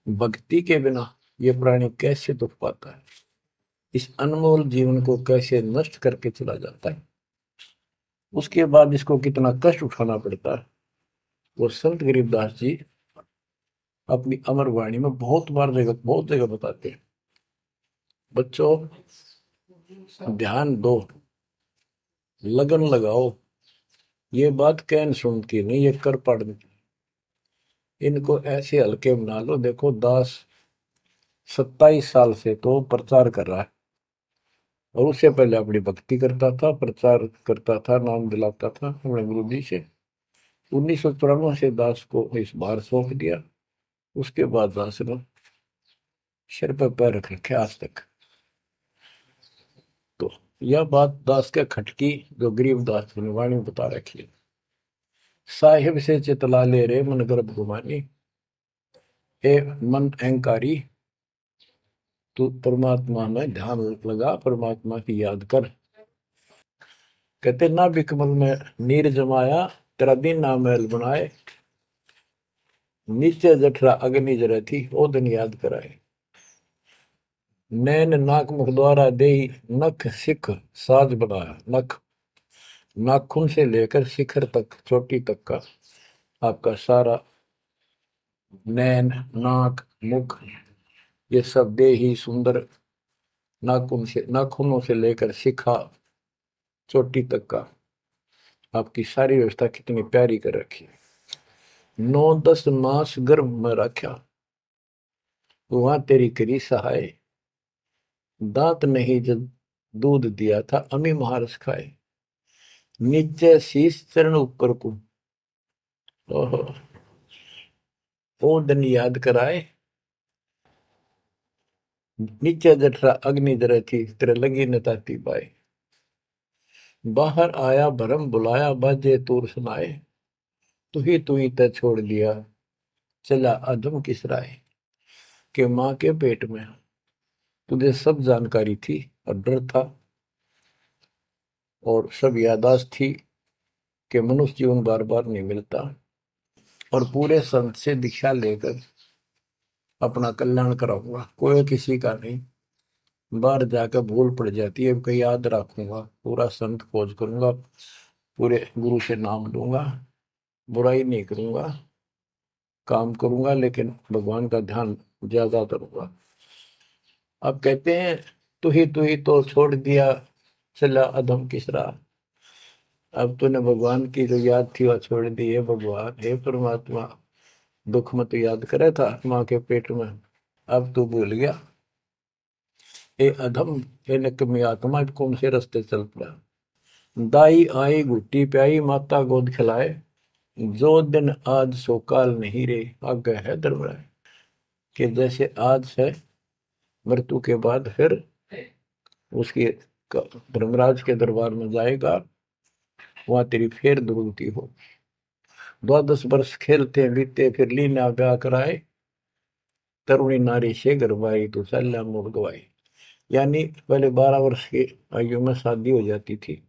भक्ति के बिना ये प्राणी कैसे दुख पाता है, इस अनमोल जीवन को कैसे नष्ट करके चला जाता है, उसके बाद इसको कितना कष्ट उठाना पड़ता है। वो संत गरीबदास जी अपनी अमर वाणी में बहुत जगह बताते हैं। बच्चों, ध्यान दो, लगन लगाओ। ये बात कैन सुनती नहीं, ये कर पड़ती। इनको ऐसे हल्के बना लो। देखो, दास 27 साल से तो प्रचार कर रहा है, और उससे पहले अपनी भक्ति करता था, प्रचार करता था, नाम दिलाता था अपने गुरु जी से। 1994 से दास को इस बार सौंप दिया। उसके बाद दास ने सिर पर पैर रख रखे आज तक। तो यह बात दास के खटकी, जो गरीब दास की वाणी में बता रखी है। साहिब से चितला ले रे मन गर्भ गुमानी, हे मन अहंकारी, तू परमात्मा में ध्यान लगा, परमात्मा की याद कर। कहते ना बिकमल में नीर जमाया, तेरा दिन ना महल बनाए, नीचे जठरा अग्नि जरे थी, ओ दिन याद कराए। नैन नाक मुख द्वारा दे, नख सिख साज बनाया। नख, नाखून से लेकर शिखर तक, चोटी तक का आपका सारा नैन, नाक, मुख, ये सब दे ही सुंदर। नाखूनों से लेकर शिखा, चोटी तक का आपकी सारी व्यवस्था कितनी प्यारी कर रखी है। 9-10 मास गर्भ में रखा, वहां तेरी करी सहाय। दांत नहीं जब दूध दिया था, अमी महारस खाए। नीचे शीश चरण ऊपर को, ओहो, ओ दिन याद कराए। नीचे जठरा अग्नि जरे थी, तेरे लगी न ताती पाए। बाहर आया भरम बुलाया, बाजे तूर सुनाए। तू ही तय छोड़ दिया, चला अधम किस राय। के माँ के पेट में तुझे सब जानकारी थी, और डर था, और सब यादाश्त थी कि मनुष्य जीवन बार बार नहीं मिलता। और पूरे संत से दीक्षा लेकर अपना कल्याण कराऊंगा, कोई किसी का नहीं। बाहर जाकर भूल पड़ जाती है, कहीं याद रखूंगा, पूरा संत खोज करूंगा, पूरे गुरु से नाम लूंगा, बुराई नहीं करूंगा, काम करूंगा, लेकिन भगवान का ध्यान ज्यादा करूंगा। अब कहते हैं, तू ही तो छोड़ दिया, चला अधम किस राह। अब तूने भगवान की जो याद थी वह छोड़ दी है। भगवान, हे परमात्मा, दुख मत याद करे था माँ के पेट में, अब तू भूल गया। हे अधम, हे निकम्मी आत्मा, कौन से रास्ते चल पड़ा। दाई आई घुट्टी प्याई, माता गोद खिलाए। जो दिन आज सो काल नहीं रे, आगे है दरबराए। कि जैसे आज है, मृत्यु के बाद फिर उसकी धर्मराज के दरबार में जाएगा, वहां तेरी फिर दुर्गति हो। 12 वर्ष खेलते बीते, फिर लीना ब्याह कराए। तरुणी नारी से गरबाई, तो सल्ला मोड़ गवाई। यानी पहले 12 वर्ष की आयु में शादी हो जाती थी,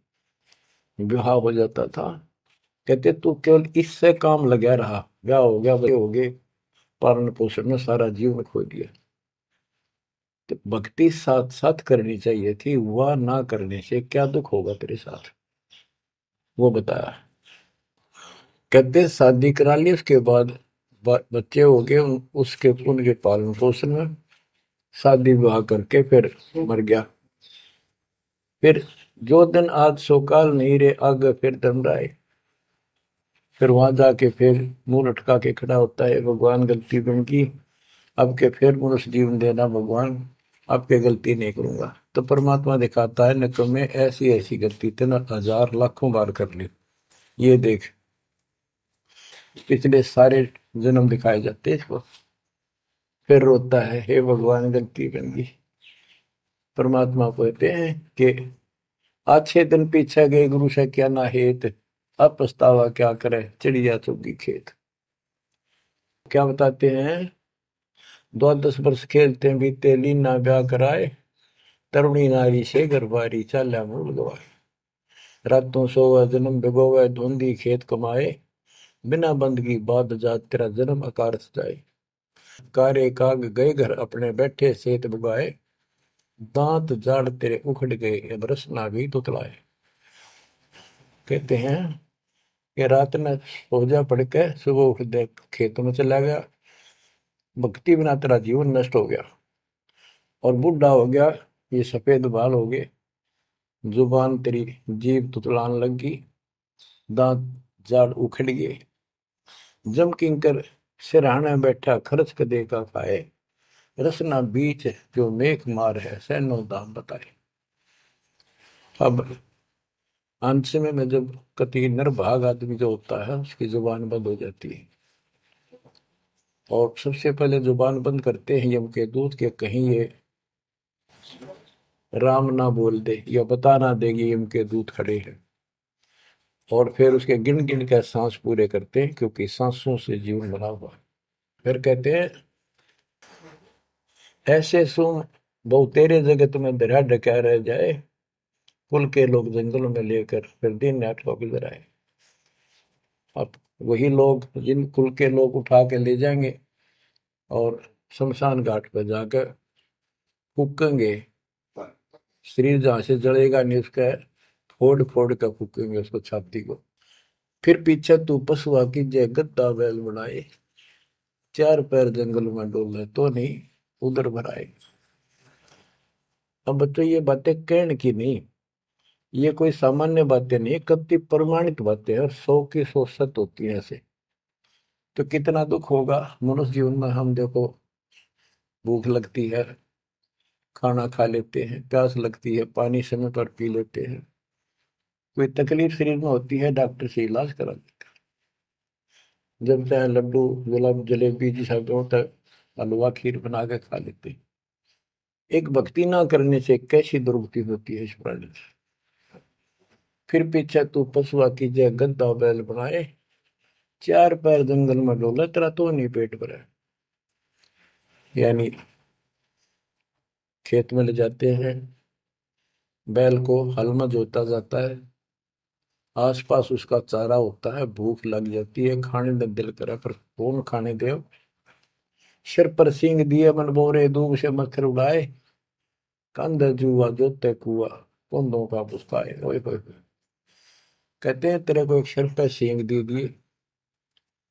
विवाह हो जाता था। कहते तू केवल इससे काम लगा रहा, ब्याह हो गया, बच्चे हो गए, पालन पोषण में सारा जीवन खो दिया। तो भक्ति साथ साथ करनी चाहिए थी, वह ना करने से क्या दुख होगा तेरे साथ, वो बताया। कहते शादी करा ली, उसके बाद बच्चे हो गए, उसके उनके पालन पोषण में शादी विवाह करके फिर मर गया। फिर जो दिन आज सो काल नहीं रे, आगे फिर धर्मराय। फिर वहां जाके फिर मुंह लटका के खड़ा होता है, भगवान गलती उनकी, अब के फिर मनुष्य जीवन देना भगवान, अब के गलती नहीं करूंगा। तो परमात्मा दिखाता है, निकम्मे ऐसी ऐसी गलती तेना 1000 लाखों बार कर ली, ये देख। पिछले सारे जन्म दिखाए जाते हैं इसको। फिर रोता है, हे भगवान गलती बन गई। परमात्मा कहते हैं कि अच्छे दिन पीछे गए गुरु से क्या ना हेत, अब पछतावा क्या करे, चिड़िया चुगी खेत। क्या बताते हैं, 12 वर्ष खेलते बीते, लीना ब्याह कराए। तरुणी नारी से गरबारी, चाल्या मूल गवाए। रातों सोवा जन्म भिगोवे, धुंधी खेत कमाए। बिना बंदगी बाद जात, तेरा जन्म आकार सजाए। कारे काग गए घर अपने बैठे सेत बुगाए, दांत जाड़ तेरे उखड़ गए अब रसना भी तुतलाए। कहते हैं कि रात में सोजा पड़ के सुबह उठ दे खेतों में चला गया, भक्ति बिना तेरा जीवन नष्ट हो गया और बूढ़ा हो गया, ये सफेद बाल हो गए, जुबान तेरी जीभ तुतलान लगी, दांत जाड़ उखड़ गए। जम किंकर सिरहाने बैठा खर्च कदे का खाए, रसना बीच जो मेघ मार है सैनो दाम बताए। अब अंत में जब कति निर्भाग आदमी जो होता है उसकी जुबान बंद हो जाती है, और सबसे पहले जुबान बंद करते हैं यम के दूत के, कहीं ये राम ना बोल दे या बता ना देगी यम के दूत खड़े हैं। और फिर उसके गिन गिन के सांस पूरे करते हैं, क्योंकि सांसों से जीवन बना हुआ है। फिर कहते हैं ऐसे सुन बहु तेरे जगत में दरिया ढका रह जाए, कुल के लोग जंगलों में लेकर फिर दिन रात को गुजर आए। अब वही लोग जिन कुल के लोग उठा के ले जाएंगे और शमशान घाट पर जाकर फूकेंगे, शरीर जहां से जलेगा नहीं उसका फोड़ फोड़ कर फूकेंगे उसको, छाती को। फिर पीछे तू पशुआ की जय गद्दा बैल बनाए, चार पैर जंगल में डोले तो नहीं उधर भराए। अब बच्चों ये बातें कहने की नहीं, ये कोई सामान्य बातें नहीं, कति प्रमाणित बातें हैं और 100 की 100 सत्य होती है ऐसे। तो कितना दुख होगा मनुष्य जीवन में, हम देखो भूख लगती है खाना खा लेते हैं, प्यास लगती है पानी समय पर पी लेते हैं, कोई तकलीफ शरीर में होती है डॉक्टर से इलाज करा लेते हैं, जब चाहे लड्डू गुलाब जलेबी जी सब होता है, हलवा खीर बना के खा लेते हैं। एक भक्ति ना करने से कैसी दुर्गति होती है इस प्राणी से। फिर पीछे तू पशुआ की जय गद्दा बैल बनाए, चार पैर जंगल में डोला तेरा तो नहीं पेट भरा। यानी खेत में ले जाते हैं, बैल को हल में जोता जाता है, आसपास उसका चारा होता है, भूख लग जाती है, खाने में दिल करे पर कौन खाने दे। सिर पर सींग दिए मन बोरे दूब से मच्छर उड़ाए, कंध जुआ जोते कुआ कुंदों का पुस्ताए। ओए होए होए। कहते हैं तेरे को एक सिर पे सींग दे दिए,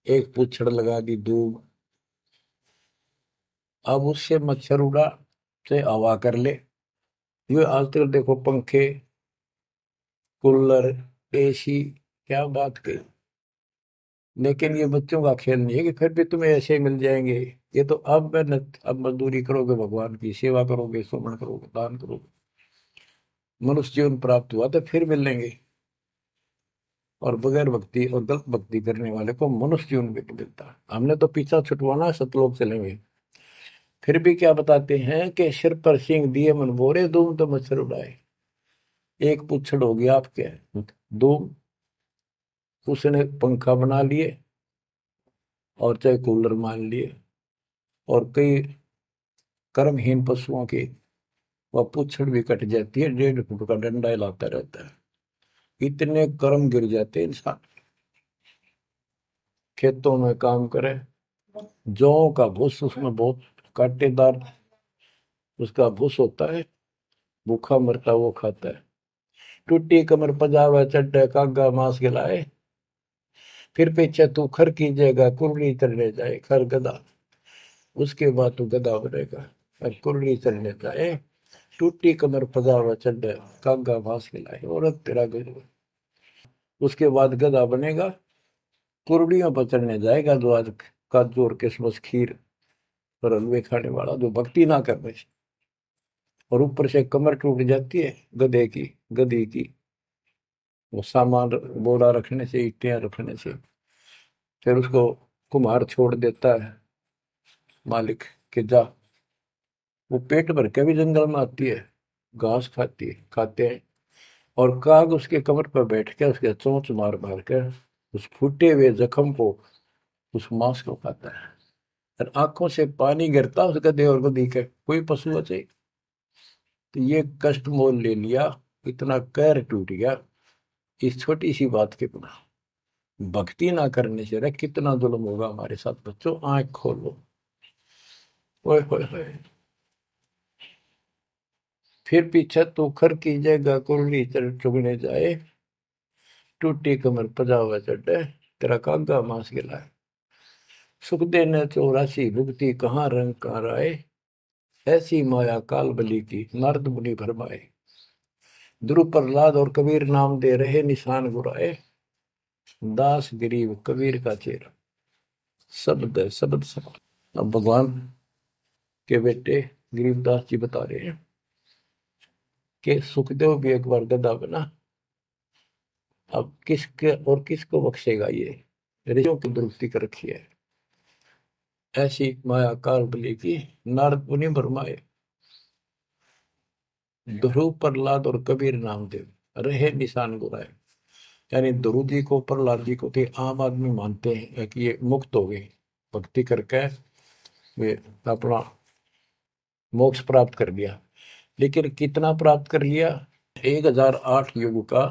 एक पूछड़ लगा दी दूब, अब उससे मच्छर उड़ा से हवा कर ले। ये आजकल देखो पंखे कूलर एसी, क्या बात कही। लेकिन ये बच्चों का खेल नहीं है कि फिर भी तुम्हें ऐसे मिल जाएंगे। ये तो अब मेहनत, अब मजदूरी करोगे, भगवान की सेवा करोगे, सुमन करोगे, दान करोगे, मनुष्य जीवन प्राप्त हुआ तो फिर मिलेंगे। और बगैर भक्ति और गलत भक्ति करने वाले को मनुष्य जीवन भी नहीं मिलता। हमने तो पीछा छुटवाना सतलोक चलेंगे, फिर भी क्या बताते हैं कि सिर पर सिंह दिए मन बोरे दूम तो मच्छर उड़ाए। एक पुच्छड़ हो गया आपके दूम, उसने पंखा बना लिए और चाहे कूलर मान लिए, और कई कर्महीन पशुओं की वह पूछड़ भी कट जाती है, 1.5 फुट का डंडा हिलाता रहता है। इतने कर्म गिर जाते हैं इंसान। खेतों में काम करे, जौ का भूस उसमें बहुत कांटेदार उसका भूस होता है, भूखा मरता वो खाता है। टूटी कमर पजावा चड्डे कागा मांस खिलाए, फिर पीछे तू खर कीजिएगा कुर्री चढ़ने जाए खर गधा, उसके बाद तू गधा बनेगा और कुर्री चढ़ने जाए। टूटी कमर पजावा चड्डे कागा मांस खिलाए, औरत तेरा गधा, उसके बाद गधा बनेगा, कुर्डियों पर चढ़ने जाएगा जो आज काजू और किशमिश खीर और हलवे खाने वाला जो भक्ति ना कर रहे, और ऊपर से कमर टूट जाती है गधे की गधी की, वो सामान बोरा रखने से ईटियां रखने से। फिर उसको कुम्हार छोड़ देता है मालिक के जा, वो पेट भर के भी जंगल में आती है, घास खाती है, खाते हैं। और काग उसके कमर पर बैठ के उसके चोंच मार मार के उस फूटे हुए जख्म को, उस मांस को खाता है। और आंखों से पानी गिरता उस गधे और गधी के, कोई पशु बचे। तो ये कष्ट मोल ले लिया, इतना कहर टूट गया इस छोटी सी बात के बिना। भक्ति ना करने से रे कितना जुल्म होगा हमारे साथ। बच्चों आंख खोलो, ओए होए होए। फिर पीछे तू खर की जगह कुरली चुगने जाए, टूटी कमर पजावा चढ़े, तेरा कागा मांस गिलाए। सुख देने 84 भुगती कहाँ रंग कहाँ आए, ऐसी माया काल बली की नारद मुनि भरमाए। ध्रुव प्रहलाद और कबीर नाम दे रहे निशान गुराए, दास गरीब कबीर का चेहरा, शब्द है शब्द सब। अब भगवान के बेटे गरीबदास जी बता रहे हैं कि सुखदेव भी एक बार गधा बना, अब किसके और किसको बख्शेगा ये, ऋषियों की दुरुस्ती कर रखी है। ऐसी माया काल बली की नारद मुनि भरमाए, ध्रुव प्रहलाद और कबीर नामदेव रहे निशान गुराए। यानी ध्रुव जी को प्रहलाद जी को तो आम आदमी मानते हैं कि ये मुक्त हो गए, भक्ति करके वे अपना मोक्ष प्राप्त कर लिया। लेकिन कितना प्राप्त कर लिया, 1008 युग का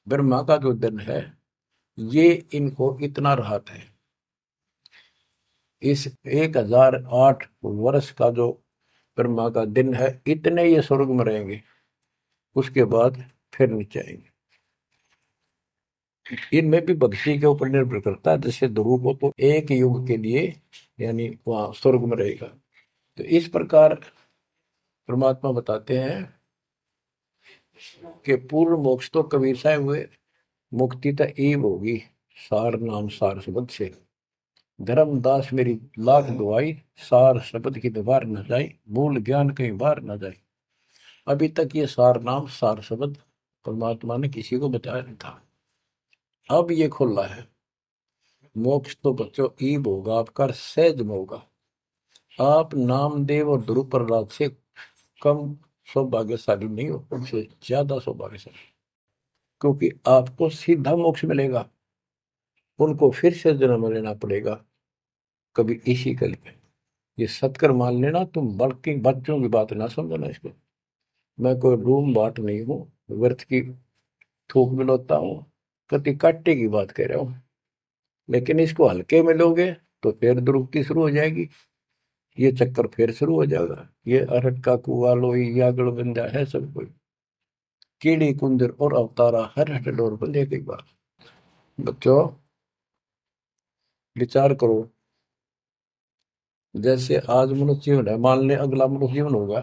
ब्रह्मा का जो दिन है, ये इनको इतना राहत है। इस 1008 वर्ष का जो ब्रह्मा का दिन है, इतने ये स्वर्ग में रहेंगे, उसके बाद फिर नीचे आएंगे। इनमें भी भक्ति के ऊपर निर्भर करता है। जैसे ध्रुव को तो एक युग के लिए यानी वहां स्वर्ग में रहेगा, तो इस प्रकार परमात्मा बताते हैं कि पूर्ण मोक्ष तो कबीर साहब हुए, मुक्ति तो ईब होगी सार नाम सार शब्द से। धर्मदास मेरी लाख दुआई, सार शब्द की दीवार न जाए, मूल ज्ञान कहीं बाहर न जाए। अभी तक ये सार नाम सार शब्द परमात्मा ने किसी को बताया नहीं था, अब ये खुला है। मोक्ष तो बच्चों ईब होगा आपका, सहज में होगा। आप नामदेव और ध्रुव प्रहलाद से कम सौभाग्यशाली नहीं हो, उनसे ज्यादा सौभाग्यशाली, क्योंकि आपको सीधा मोक्ष मिलेगा, उनको फिर से जन्म लेना पड़ेगा कभी इसी कल में। ये सत्कर मान लेना, तुम बल्कि बच्चों की बात ना समझना इसको। मैं कोई रूम बाट नहीं हूँ, व्यर्थ की थूक मिलोता हूँ, कति काटे की बात कह रहा हूँ। लेकिन इसको हल्के में लोगे तो फिर दुरुक्ति शुरू हो जाएगी, ये चक्कर फिर शुरू हो जाएगा। ये अरट का कुआ लोई यागड़ बंदा है सब कोई, कीड़ी कुंदर और अवतारा हर हट डोर बंदे की बात। बच्चों विचार करो, जैसे आज मनुष्य जीवन है, मान ले अगला मनुष्य जीवन होगा,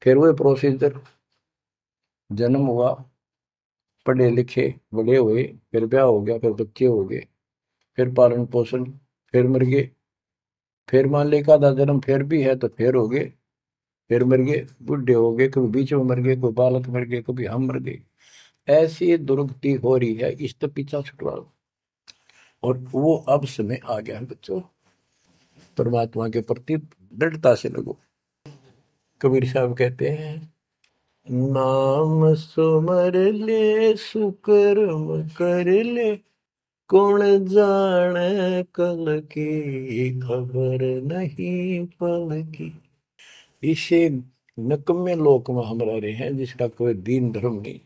फिर वही प्रोसीजर, जन्म हुआ, पढ़े लिखे बड़े हुए, फिर ब्याह हो गया, फिर बच्चे हो गए, फिर पालन पोषण, फिर मर गए, फिर मान ले एक आधा जन्म फिर भी है तो फिर हो गए, फिर मर गए, बुढ़े हो गए, कभी बीच में मर गए, कोई बालक मर गए, कभी हम मर गए। ऐसी दुर्गति हो रही है, इस तो पीछा छुटवा लो। और वो अब समय आ गया है बच्चों, परमात्मा के प्रति दृढ़ता से लगो। कबीर साहब कहते हैं, नाम सुमर ले सुकर्म कर ले, कौन जाने कल की खबर नहीं पल की। इसे नकम्मे लोक में हम रह रहे हैं, जिसका कोई दीन धर्म नहीं,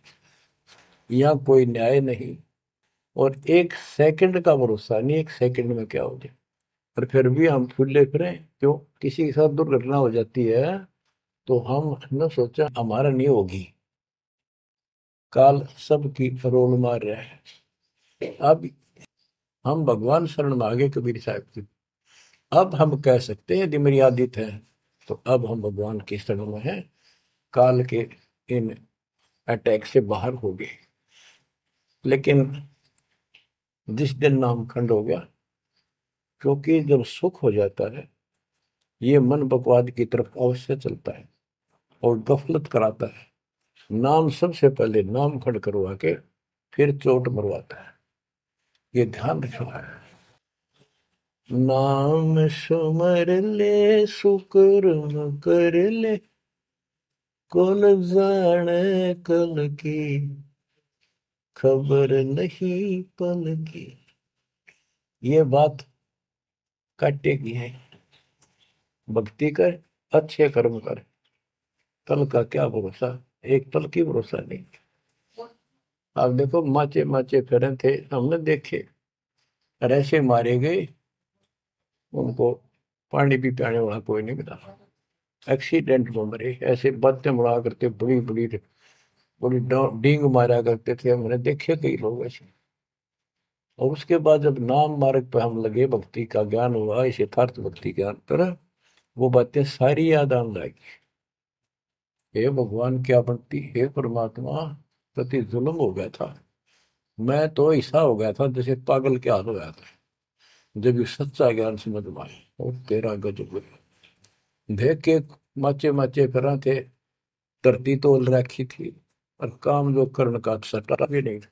यहाँ कोई न्याय नहीं, और एक सेकंड का भरोसा नहीं, एक सेकंड में क्या हो जाए। और फिर भी हम फूले फिरें, क्यों? किसी के साथ दुर्घटना हो जाती है तो हम न सोचा हमारा नहीं होगी, काल सबकी रोल मार रहा है। अब हम भगवान शरण मांगे कबीर साहब की, अब हम कह सकते हैं यदि मेरी आदित है, तो अब हम भगवान की शरण में हैं, काल के इन अटैक से बाहर हो गए। लेकिन जिस दिन नाम खंड हो गया, क्योंकि जब सुख हो जाता है, ये मन बकवाद की तरफ अवश्य चलता है और गफलत कराता है। नाम सबसे पहले नाम खंड करवा के फिर चोट मरवाता है, ये ध्यान रखना है। नाम सुमर ले सुकर्म कर ले, कौन जाने कल की खबर नहीं पल की। ये बात काटेगी है, भक्ति कर, अच्छे कर्म कर, कल का क्या भरोसा, एक पल की भरोसा नहीं। आप देखो माचे माचे फिरे थे, हमने देखे, और ऐसे मारे गए, उनको पानी भी पियाने वाला कोई नहीं मिला, एक्सीडेंट में मरे। ऐसे बातें मुड़ा करते, बड़ी बड़ी बड़ी डींग मारा करते थे, हमने देखे कई लोग ऐसे। और उसके बाद जब नाम मार्ग पे हम लगे, भक्ति का ज्ञान हुआ, इस यथार्थ भक्ति ज्ञान पर, वो बातें सारी याद आने लगी। हे भगवान, क्या बनती, हे परमात्मा, प्रति जुल्म हो गया था। मैं तो ऐसा हो गया था जैसे पागल के हाल हो गया था, जब ये सच्चा ज्ञान समझ में आया। और तेरा गजब देख के माचे माचे फिरा थे, धरती तोल रखी थी, और काम जो कर्ण का सटा भी नहीं था।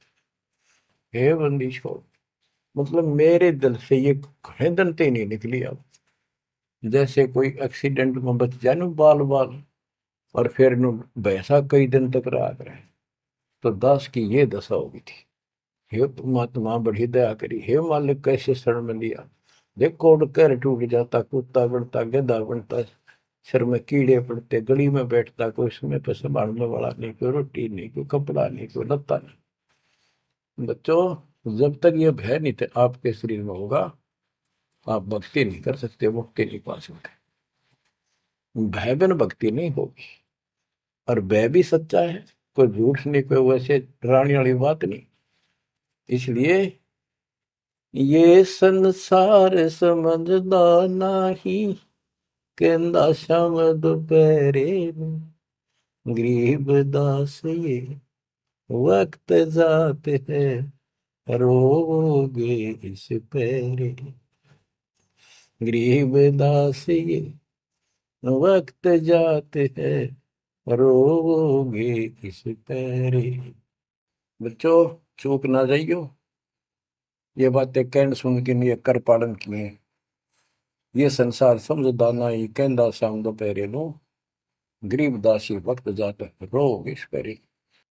हे बंदी छोड़, मतलब मेरे दिल से ये खड़े नहीं निकली अब। जैसे कोई एक्सीडेंट में बच जाए ना बाल बाल, और फिर नु भैंसा कई दिन तक रहा करे, तो दास की ये दशा होगी थी। हे परमात्मा, बड़ी दया करी। हे मालिक, कैसे शरण में लिया। देखो कर टूट जाता, कुत्ता बनता, गधा बनता, सिर में कीड़े पड़ते, गली में बैठता, कोई समय पर संभालने वाला नहीं, कोई रोटी नहीं, कोई कपड़ा नहीं, कोई लत्ता नहीं। बच्चों, जब तक ये भय नहीं थे आपके शरीर में होगा, आप भक्ति नहीं कर सकते, मुक्ति नहीं पा सकते। भय बिन भक्ति नहीं होगी। और भय भी सच्चा है, कोई झूठ नहीं, कोई वैसे डराने वाली बात नहीं। इसलिए ये संसार समझदा नहीं, कहंदा शाम दोपहरे नूं, गरीब दास ये वक्त जात है, रोगे इस पैरे। गरीब दास ये वक्त जात है, रोगे इस पैरे। बच्चों, चूक ना जाइयो, ये बातें कहन सुन के नहीं, कर पालन किए। ये संसार समझदा नहीं, कहंदा शाम दोपहरे नूं, गरीब दासी वक्त जात है, रोग इस पैरे।